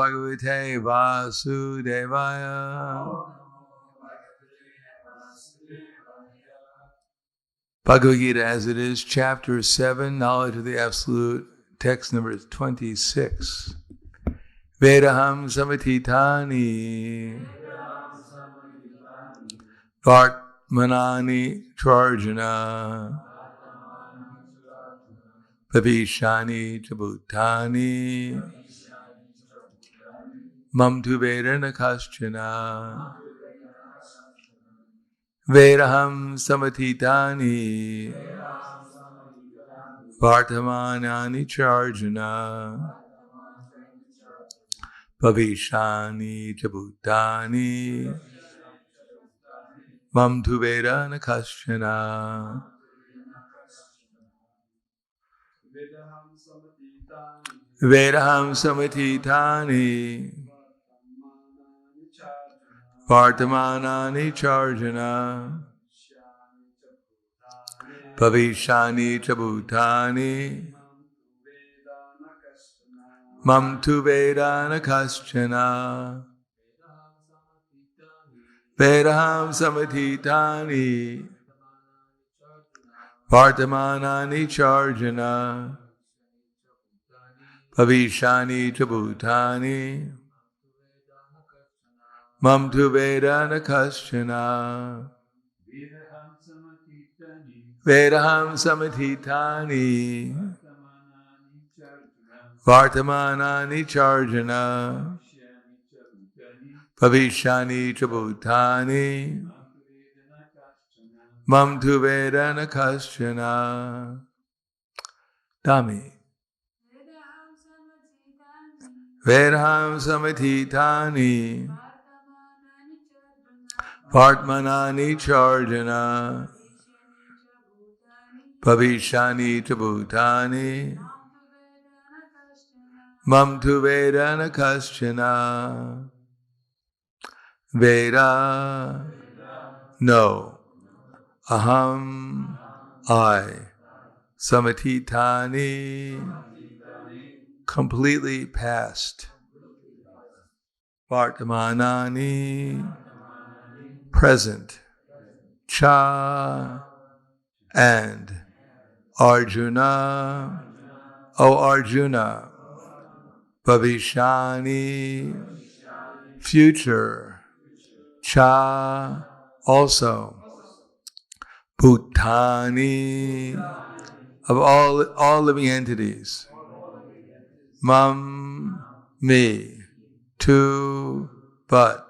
Bhagavate Vasudevaya. Bhagavad Gita as it is, chapter 7, Knowledge of the Absolute, text number 26. Vedaham samatitani Vartmanani Charjana Bhavishani Chabhutani Mam tu Vedana Kaschana Vedaham samatitani Vartamanani Charjana Bhavishani Chabhutani Mam tu Vedana Kaschana. Vedaham samatitani Vartamanani Charjana Bhavishani Chabhutani Mam tu Vedana Kaschana. Vedaham samatitani Vartamanani Charjana Bhavishani Chabhutani Mam tu Vedana Kaschana. Vedaham samatitani Vartamanani Charjana Bhavishani Chabhutani Mam tu Vedana Kaschana. Dami. Vedaham samatitani Vartmanani Charjana Bhavishani Chabhutani Mam tu Vedana Kaschana. Veda, no. Aham, I. Samatitani, completely past. Vartamanani, present. Cha, and. Arjuna, O Arjuna. Bhavishani, future. Cha, also. Bhutani, of all living entities. Mam, me. Tu, but.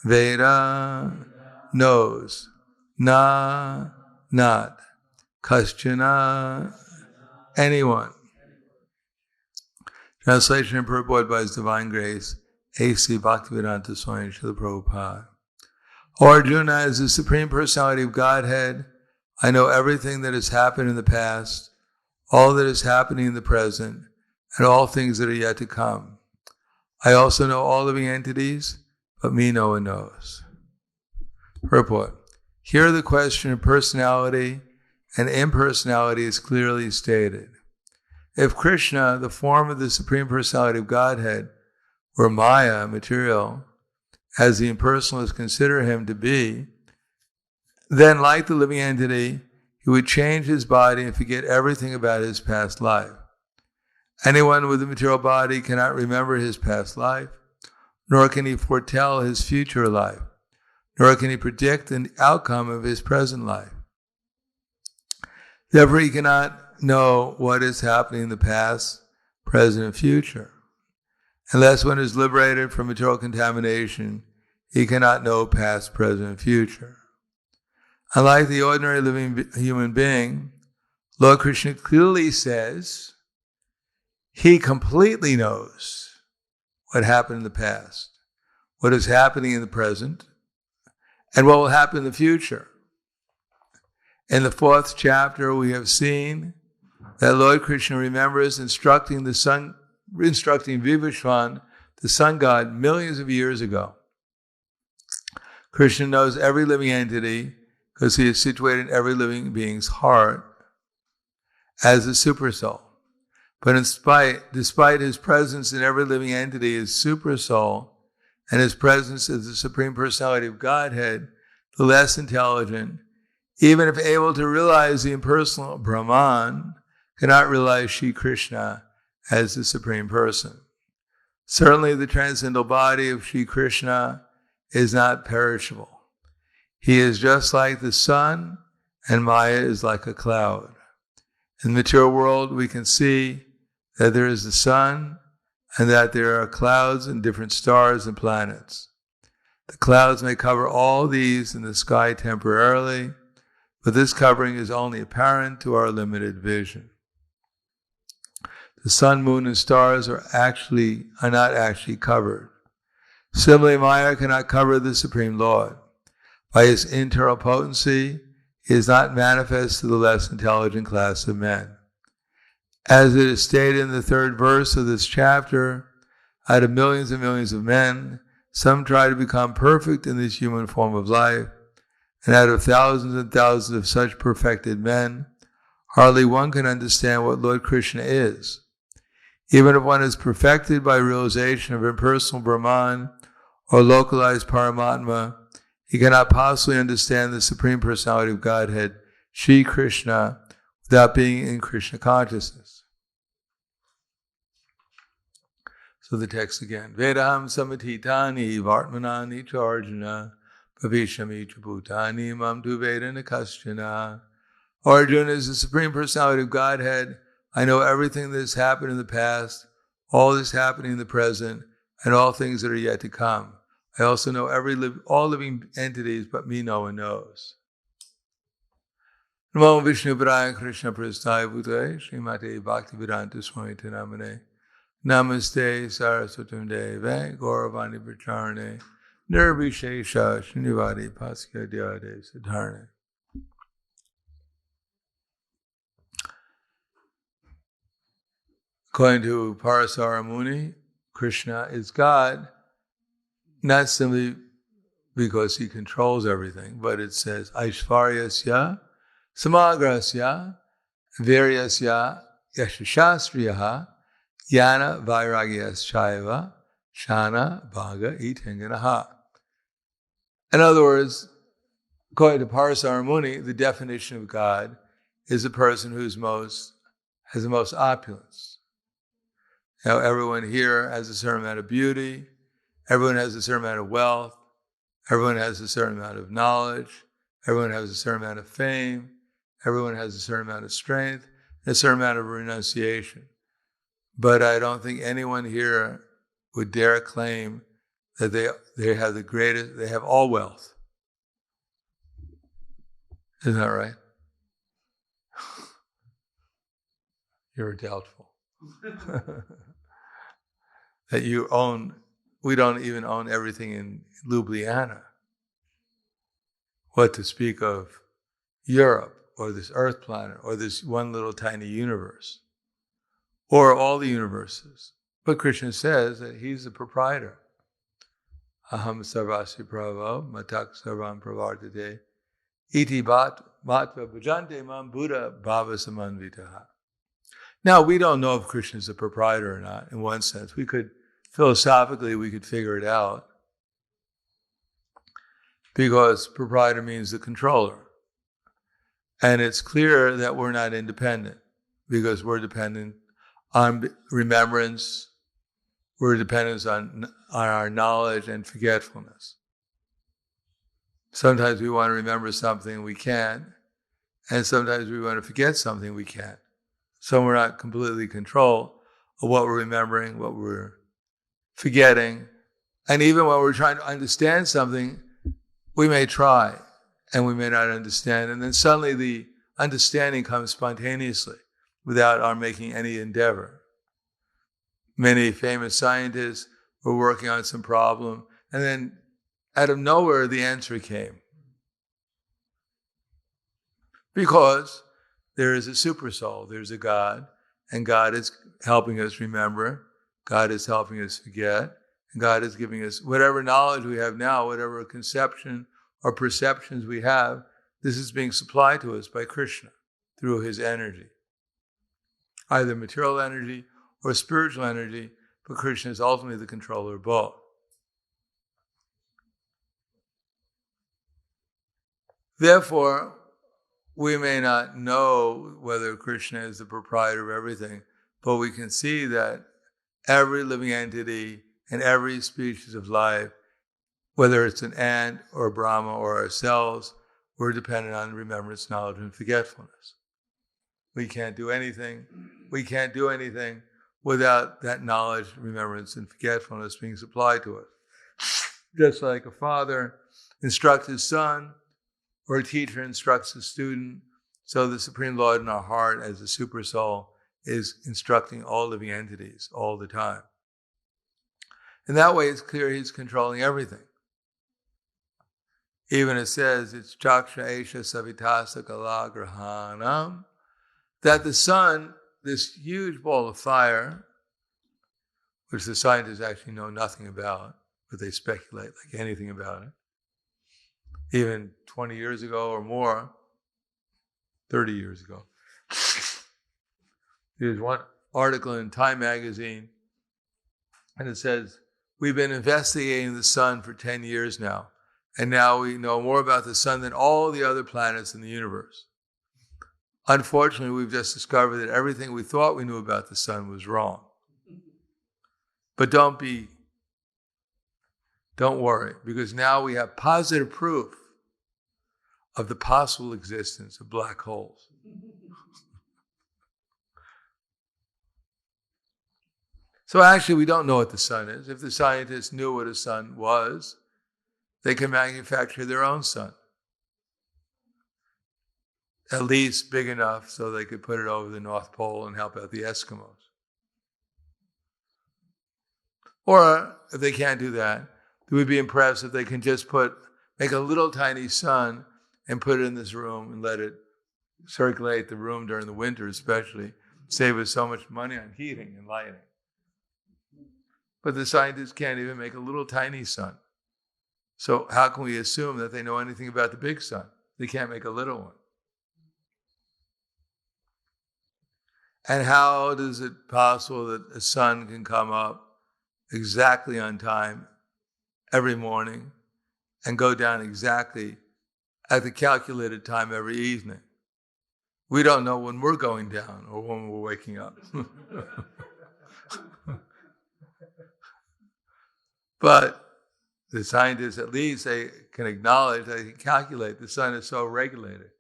Veda, knows. Na, not. Kaschana, anyone. Translation and purport by His Divine Grace, A.C. Bhaktivedanta Swami Srila Prabhupada. O Arjuna, as the Supreme Personality of Godhead, I know everything that has happened in the past, all that is happening in the present, and all things that are yet to come. I also know all living entities, but me no one knows. Purport. Here the question of personality and impersonality is clearly stated. If Krishna, the form of the Supreme Personality of Godhead, were Maya, material, as the impersonalists consider him to be, then like the living entity, he would change his body and forget everything about his past life. Anyone with a material body cannot remember his past life, nor can he foretell his future life, nor can he predict the outcome of his present life. Therefore, he cannot know what is happening in the past, present, and future. Unless one is liberated from material contamination, he cannot know past, present, and future. Unlike the ordinary living human being, Lord Krishna clearly says he completely knows what happened in the past, what is happening in the present, and what will happen in the future. In the 4th chapter, we have seen that Lord Krishna remembers instructing Vivishwan, the sun god, millions of years ago. Krishna knows every living entity because he is situated in every living being's heart as a supersoul. But despite his presence in every living entity as super soul, and his presence as the Supreme Personality of Godhead, the less intelligent, even if able to realize the impersonal Brahman, cannot realize Shri Krishna as the Supreme Person. Certainly the transcendental body of Shri Krishna is not perishable. He is just like the sun, and Maya is like a cloud. In the material world, we can see that there is the sun, and that there are clouds and different stars and planets. The clouds may cover all these in the sky temporarily, but this covering is only apparent to our limited vision. The sun, moon, and stars are not actually covered. Similarly, Maya cannot cover the Supreme Lord. By his internal potency, he is not manifest to the less intelligent class of men. As it is stated in the 3rd verse of this chapter, out of millions and millions of men, some try to become perfect in this human form of life, and out of thousands and thousands of such perfected men, hardly one can understand what Lord Krishna is. Even if one is perfected by realization of impersonal Brahman or localized Paramatma, he cannot possibly understand the Supreme Personality of Godhead, Shri Krishna, without being in Krishna consciousness. So the text again. Vedaham samatitani vartmanani charjana bhavishami tribhutani mam tu vedana kaschana. Arjuna is the Supreme Personality of Godhead. I know everything that has happened in the past, all that is happening in the present, and all things that are yet to come. I also know all living entities, but me no one knows. Namo Vishnu Padaya Krishna Prasthaya Bhutale Srimate Bhaktivedanta Swami Namane. Namaste Saraswatam Deve Gauravani Pracharane Nirvishesha Srinivadi Pasya Dhyade Siddharne. According to Parasara Muni, Krishna is God, not simply because he controls everything, but it says Aishvaryasya, Samagrasya, Viryasya, Yashashastriyaha, Yana Vairagyas Shana Bhaga Itenganaha. In other words, according to Parasara Muni, the definition of God is a person who has the most opulence. Now, everyone here has a certain amount of beauty, everyone has a certain amount of wealth, everyone has a certain amount of knowledge, everyone has a certain amount of fame, everyone has a certain amount of strength, and a certain amount of renunciation. But I don't think anyone here would dare claim that they have the greatest, they have all wealth. Isn't that right? You're doubtful. That we don't even own everything in Ljubljana. What to speak of Europe, or this earth planet, or this one little tiny universe, or all the universes. But Krishna says that he's the proprietor. Aham sarvasya prabhava matak sarvam pravardate iti matva bhajante mam buddha bhava samanvitaha. Now, we don't know if Krishna is the proprietor or not, in one sense. Philosophically, we could figure it out. Because proprietor means the controller. And it's clear that we're not independent, because we're dependent on remembrance, we're dependent on our knowledge and forgetfulness. Sometimes we want to remember something we can't, and sometimes we want to forget something we can't. So we're not completely in control of what we're remembering, what we're forgetting. And even when we're trying to understand something, we may try and we may not understand. And then suddenly the understanding comes spontaneously without our making any endeavor. Many famous scientists were working on some problem, and then out of nowhere the answer came. Because there is a super soul, there's a God, and God is helping us remember, God is helping us forget, and God is giving us whatever knowledge we have now, whatever conception or perceptions we have, this is being supplied to us by Krishna through his energy. either material energy or spiritual energy, but Krishna is ultimately the controller of both. Therefore, we may not know whether Krishna is the proprietor of everything, but we can see that every living entity and every species of life, whether it's an ant or a Brahma or ourselves, we're dependent on remembrance, knowledge, and forgetfulness. We can't do anything. We can't do anything without that knowledge, remembrance, and forgetfulness being supplied to us. Just like a father instructs his son, or a teacher instructs a student, so the Supreme Lord in our heart as the super soul is instructing all living entities all the time. In that way, it's clear he's controlling everything. Even it says, it's Chaksha Esha Savitasa Kala Grahanam, that the sun, this huge ball of fire, which the scientists actually know nothing about, but they speculate like anything about it. Even 20 years ago or more, 30 years ago, there's one article in Time magazine, and it says, we've been investigating the sun for 10 years now, and now we know more about the sun than all the other planets in the universe. Unfortunately, we've just discovered that everything we thought we knew about the sun was wrong. But don't worry, because now we have positive proof of the possible existence of black holes. So actually, we don't know what the sun is. If the scientists knew what a sun was, they could manufacture their own sun. At least big enough so they could put it over the North Pole and help out the Eskimos. Or if they can't do that, it would be impressed if they can just make a little tiny sun and put it in this room and let it circulate the room during the winter especially, save us so much money on heating and lighting. But the scientists can't even make a little tiny sun. So how can we assume that they know anything about the big sun? They can't make a little one. And how is it possible that a sun can come up exactly on time every morning and go down exactly at the calculated time every evening? We don't know when we're going down or when we're waking up. But the scientists, at least, they can acknowledge, they can calculate the sun is so regulated.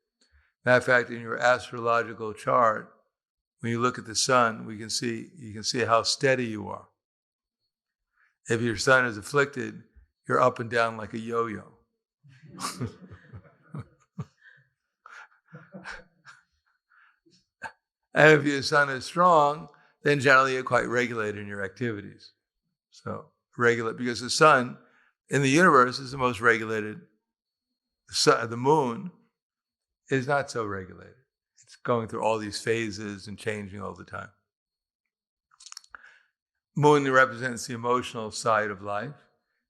Matter of fact, in your astrological chart, when you look at the sun, you can see how steady you are. If your sun is afflicted, you're up and down like a yo-yo. And if your sun is strong, then generally you're quite regulated in your activities. So regulate, because the sun in the universe is the most regulated. The moon is not so regulated. It's going through all these phases and changing all the time. Moon represents the emotional side of life,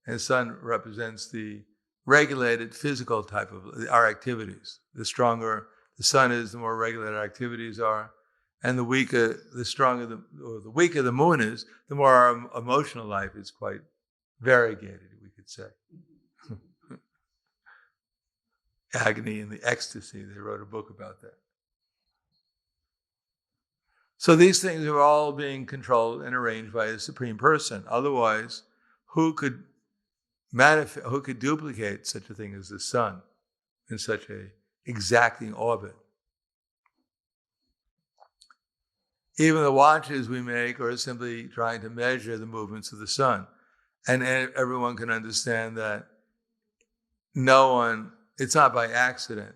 and sun represents the regulated physical type of our activities. The stronger the sun is, the more regulated our activities are, and the weaker the moon is, the more our emotional life is quite variegated, we could say. Agony and the Ecstasy, they wrote a book about that. So these things are all being controlled and arranged by a Supreme Person. Otherwise, who could duplicate such a thing as the sun in such a exacting orbit? Even the watches we make are simply trying to measure the movements of the sun. And everyone can understand that it's not by accident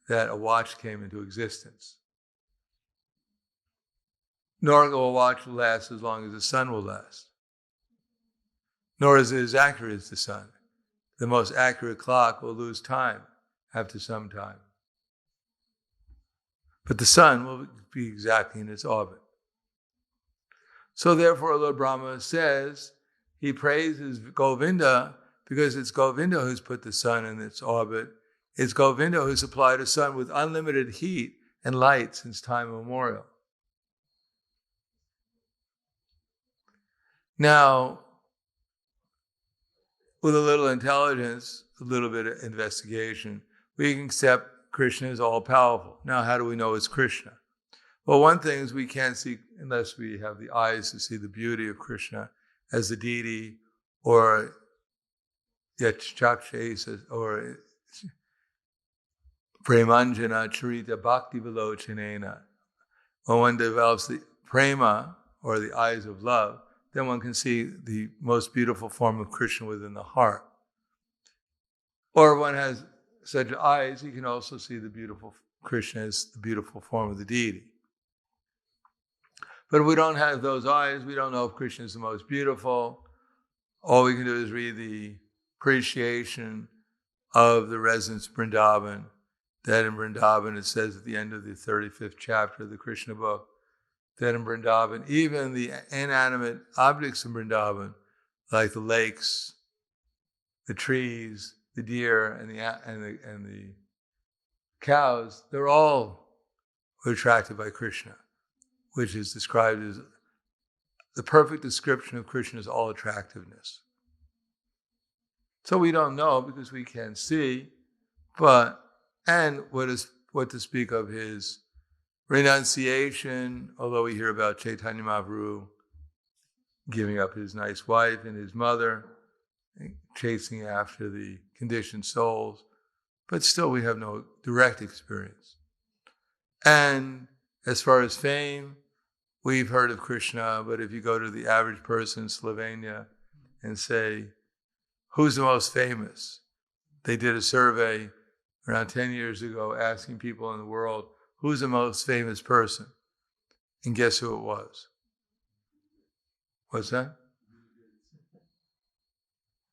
that a watch came into existence. Nor will a watch last as long as the sun will last. Nor is it as accurate as the sun. The most accurate clock will lose time after some time. But the sun will be exactly in its orbit. So therefore, Lord Brahma says, he praises Govinda because it's Govinda who's put the sun in its orbit. It's Govinda who supplied the sun with unlimited heat and light since time immemorial. Now, with a little intelligence, a little bit of investigation, we can accept Krishna is all-powerful. Now, how do we know it's Krishna? Well, one thing is we can't see, unless we have the eyes to see the beauty of Krishna as the deity, or Yachakshesa, or Premanjana Charita Bhakti Vilochanena. When one develops the prema, or the eyes of love, then one can see the most beautiful form of Krishna within the heart. Or if one has such eyes, he can also see the beautiful Krishna as the beautiful form of the deity. But if we don't have those eyes, we don't know if Krishna is the most beautiful. All we can do is read the appreciation of the residents of Vrindavan. That in Vrindavan, it says at the end of the 35th chapter of the Krishna book, that in Vrindavan, even the inanimate objects in Vrindavan, like the lakes, the trees, the deer, and the cows, they're all attracted by Krishna, which is described as the perfect description of Krishna's all attractiveness. So we don't know because we can't see, and what to speak of his renunciation, although we hear about Chaitanya Mahaprabhu giving up his nice wife and his mother, chasing after the conditioned souls, but still we have no direct experience. And as far as fame, we've heard of Krishna, but if you go to the average person in Slovenia and say, who's the most famous? They did a survey around 10 years ago asking people in the world, who's the most famous person? And guess who it was? What's that?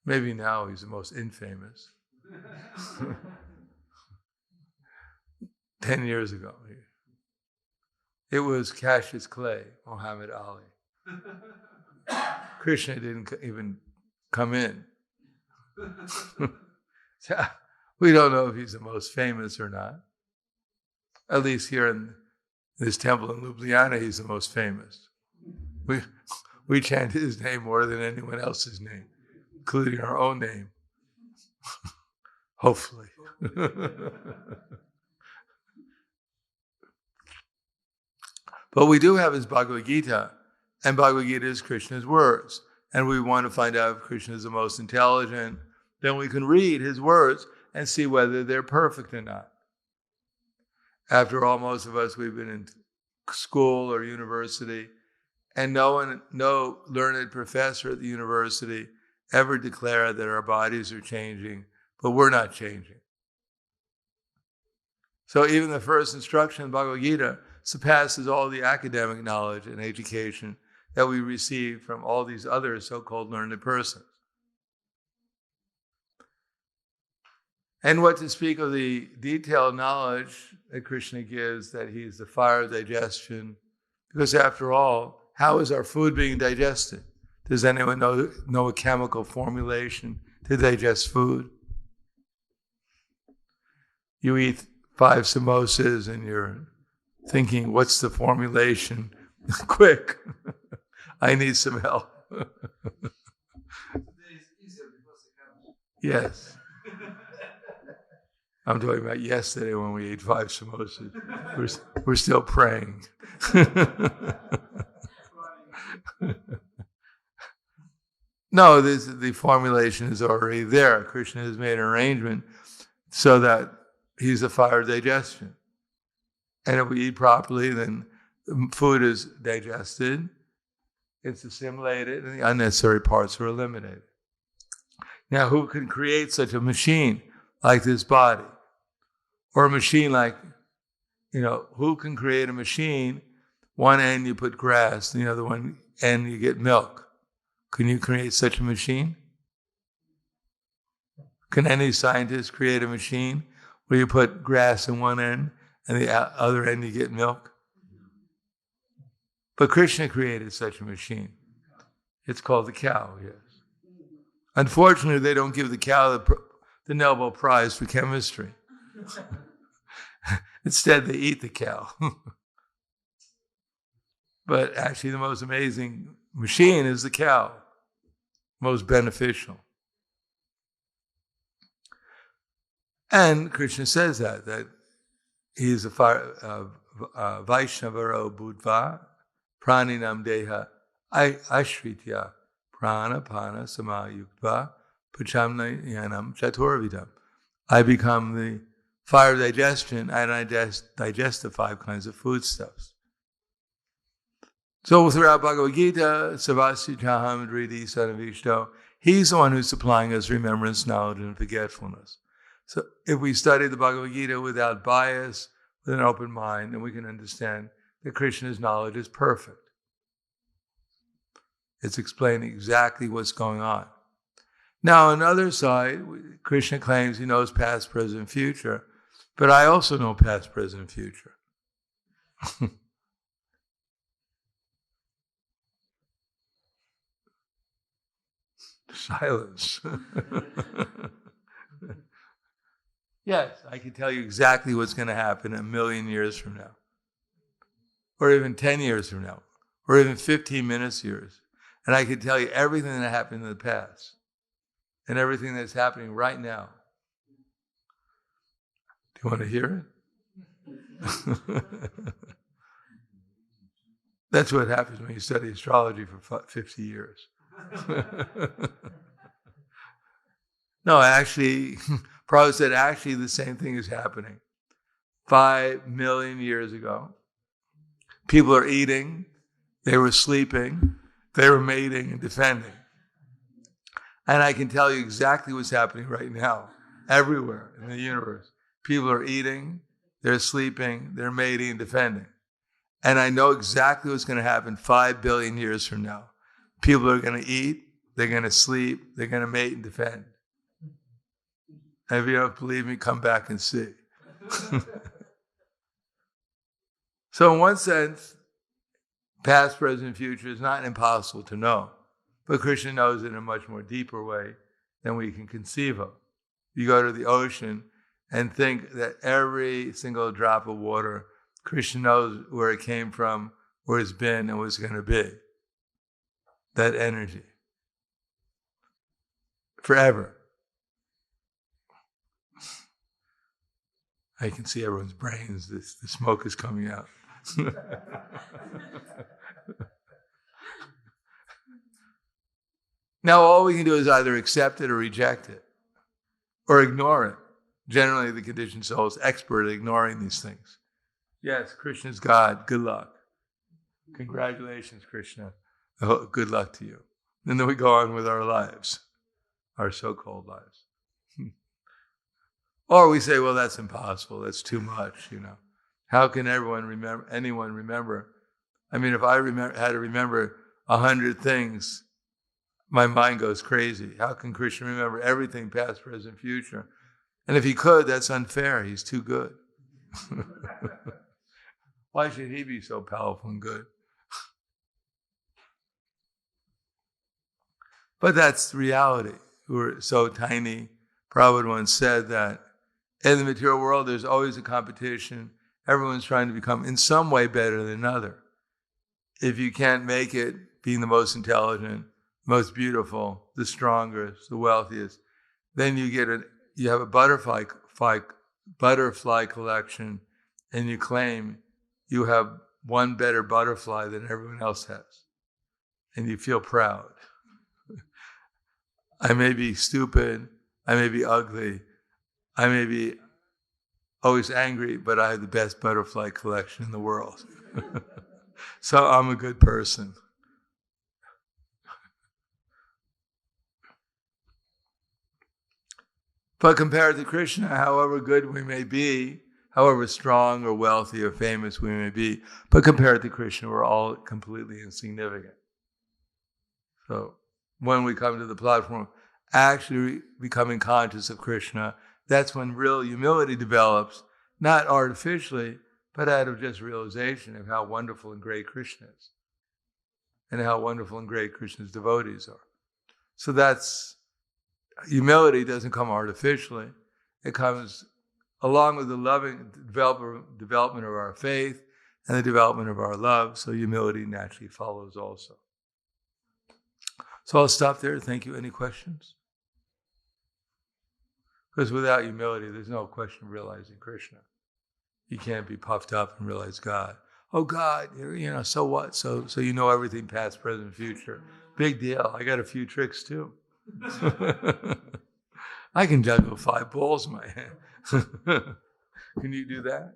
Maybe now he's the most infamous. 10 years ago. It was Cassius Clay, Muhammad Ali. Krishna didn't even come in. So, we don't know if he's the most famous or not. At least here in this temple in Ljubljana, he's the most famous. We chant his name more than anyone else's name, including our own name. Hopefully. But we do have his Bhagavad Gita, and Bhagavad Gita is Krishna's words. And we want to find out if Krishna is the most intelligent, then we can read his words and see whether they're perfect or not. After all, most of us, we've been in school or university, and no learned professor at the university ever declared that our bodies are changing, but we're not changing. So even the first instruction in Bhagavad Gita surpasses all the academic knowledge and education that we receive from all these other so-called learned persons. And what to speak of the detailed knowledge that Krishna gives, that he's the fire of digestion. Because after all, how is our food being digested? Does anyone know a chemical formulation to digest food? You eat 5 samosas and you're thinking, what's the formulation? Quick, I need some help. Yes. I'm talking about yesterday when we ate 5 samosas. We're still praying. No, the formulation is already there. Krishna has made an arrangement so that he's the fire of digestion. And if we eat properly, then the food is digested, it's assimilated, and the unnecessary parts are eliminated. Now, who can create such a machine like this body? Or a machine like, who can create a machine? One end you put grass, the other one end you get milk. Can you create such a machine? Can any scientist create a machine where you put grass in one end and the other end you get milk? But Krishna created such a machine. It's called the cow, yes. Unfortunately, they don't give the cow the Nobel Prize for chemistry. Instead, they eat the cow. But actually, the most amazing machine is the cow, most beneficial. And Krishna says that he is a Vaishnavaro Budva, Praninam Deha Ashritya, Prana Pana Samayuktva, Pachamnayanam Chaturvidam. I become the fire of digestion, and I digest the 5 kinds of foodstuffs. So throughout Bhagavad Gita, Savasi Chaham Dridi Sanavishto, he's the one who's supplying us remembrance, knowledge, and forgetfulness. So if we study the Bhagavad Gita without bias, with an open mind, then we can understand that Krishna's knowledge is perfect. It's explaining exactly what's going on. Now, on the other side, Krishna claims he knows past, present, future, but I also know past, present, future. Silence. Yes, I can tell you exactly what's going to happen 1,000,000 years from now, or even 10 years from now, or even 15 minutes years. And I can tell you everything that happened in the past and everything that's happening right now. Do you want to hear it? That's what happens when you study astrology for 50 years. No, actually, Prabhupada said actually the same thing is happening. 5 million years ago, people are eating, they were sleeping, they were mating and defending. And I can tell you exactly what's happening right now, everywhere in the universe. People are eating, they're sleeping, they're mating and defending. And I know exactly what's going to happen 5 billion years from now. People are going to eat, they're going to sleep, they're going to mate and defend. And if you don't believe me, come back and see. So in one sense, past, present, future is not impossible to know. But Krishna knows it in a much more deeper way than we can conceive of. You go to the ocean and think that every single drop of water, Krishna knows where it came from, where it's been, and what's going to be. That energy. Forever. I can see everyone's brains. The smoke is coming out. Now all we can do is either accept it or reject it, or ignore it. Generally, the conditioned soul is expert at ignoring these things. Yes, Krishna's God. Good luck. Congratulations, Krishna. Oh, good luck to you. And then we go on with our lives, our so-called lives. Or we say, well, that's impossible. That's too much, How can anyone remember? I mean, if I had to remember 100 things, my mind goes crazy. How can Krishna remember everything, past, present, future? And if he could, that's unfair. He's too good. Why should he be so powerful and good? But that's reality. We're so tiny. Prabhupada once said that in the material world, there's always a competition. Everyone's trying to become in some way better than another. If you can't make it being the most intelligent, most beautiful, the strongest, the wealthiest, then you have a butterfly collection, and you claim you have one better butterfly than everyone else has. And you feel proud. I may be stupid, I may be ugly, I may be always angry, but I have the best butterfly collection in the world. So I'm a good person. But compared to Krishna, however good we may be, however strong or wealthy or famous we may be, but compared to Krishna, we're all completely insignificant. So when we come to the platform, actually becoming conscious of Krishna, that's when real humility develops, not artificially, but out of just realization of how wonderful and great Krishna is, and how wonderful and great Krishna's devotees are. So humility doesn't come artificially. It comes along with the loving development of our faith and the development of our love, so humility naturally follows also. So I'll stop there. Thank you. Any questions? Because without humility, there's no question of realizing Krishna. You can't be puffed up and realize God. Oh, God, so what? So you know everything past, present, future. Big deal. I got a few tricks too. I can juggle 5 balls in my hand. Can you do that?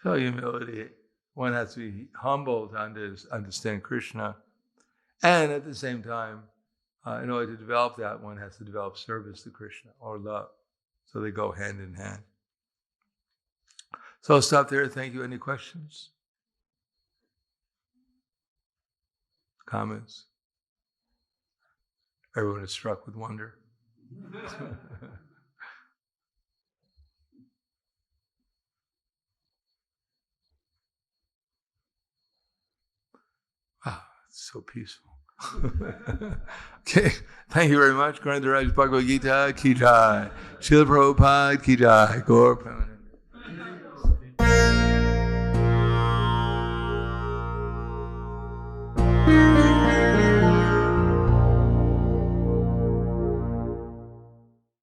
So humility, one has to be humble to understand Krishna. And at the same time, in order to develop that, one has to develop service to Krishna or love. So they go hand in hand. So I'll stop there. Thank you. Any questions? Comments? Everyone is struck with wonder. Wow, it's so peaceful. Okay, thank you very much. Grandaraj Bhagavad Gita Ki Jai. Srila Prabhupada Ki Jai. Gaur Premanand.